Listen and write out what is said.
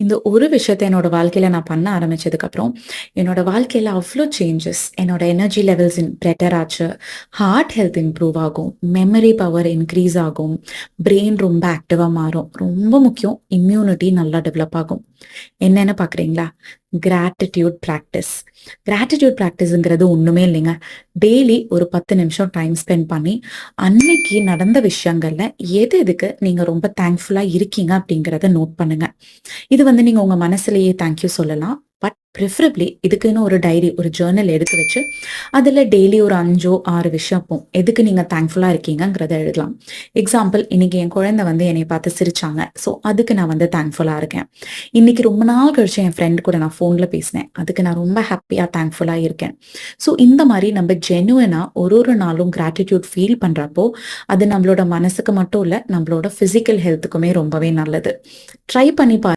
இந்த ஒரு விஷயத்த என்னோட வாழ்க்கையில நான் பண்ண ஆரம்பிச்சதுக்கப்புறம், என்னோட வாழ்க்கையில அவ்ளோ சேஞ்சஸ். என்னோட எனர்ஜி லெவல்ஸ் பெட்டர் ஆச்சு. ஹார்ட் ஹெல்த் இம்ப்ரூவ் ஆகும். மெமரி பவர் இன்க்ரீஸ் ஆகும். பிரெயின் ரொம்ப ஆக்டிவா மாறும். ரொம்ப முக்கியம் இம்யூனிட்டி நல்லா டெவலப் ஆகும். என்னன்னு பார்க்குறீங்களா? Gratitude practice. கிராட்டிட்யூட் பிராக்டிஸ்ங்கிறது ஒண்ணுமே இல்லைங்க. டெய்லி ஒரு 10 நிமிஷம் டைம் ஸ்பெண்ட் பண்ணி, அன்னைக்கு நடந்த விஷயங்கள்ல எதுக்கு நீங்க ரொம்ப தேங்க்ஃபுல்லா இருக்கீங்க அப்படிங்கிறத நோட் பண்ணுங்க. இது நீங்க உங்க மனசுலயே தேங்க் யூ சொல்லலாம். பட் ப்ரிஃபரபிளி இதுக்குன்னு ஒரு டைரி, ஒரு ஜர்னல் எடுத்து வச்சு, அதுல டெய்லி ஒரு 5ஓ 6 விஷயம் எதுக்கு நீங்க தேங்க்ஃபுல்லா இருக்கீங்கங்கிறத எழுதலாம். எக்ஸாம்பிள், இன்னைக்கு என் குழந்தை என்னைய பார்த்து சிரிச்சாங்க. ஸோ அதுக்கு நான் தேங்க்ஃபுல்லா இருக்கேன். இன்னைக்கு ரொம்ப நாள் கழிச்சு என் ஃப்ரெண்ட் கூட நான் ஃபோன்ல பேசினேன். அதுக்கு நான் ரொம்ப ஹாப்பியா, தேங்க்ஃபுல்லா இருக்கேன். ஸோ இந்த மாரி நம்ம ஜென்யூனா ஒரு நாளும் கிராட்டிட்யூட் ஃபீல் பண்றப்போ, அது நம்மளோட மனசுக்கு மட்டும் இல்ல, நம்மளோட பிசிக்கல் ஹெல்த்துக்குமே ரொம்பவே நல்லது. ட்ரை பண்ணி பாருங்க.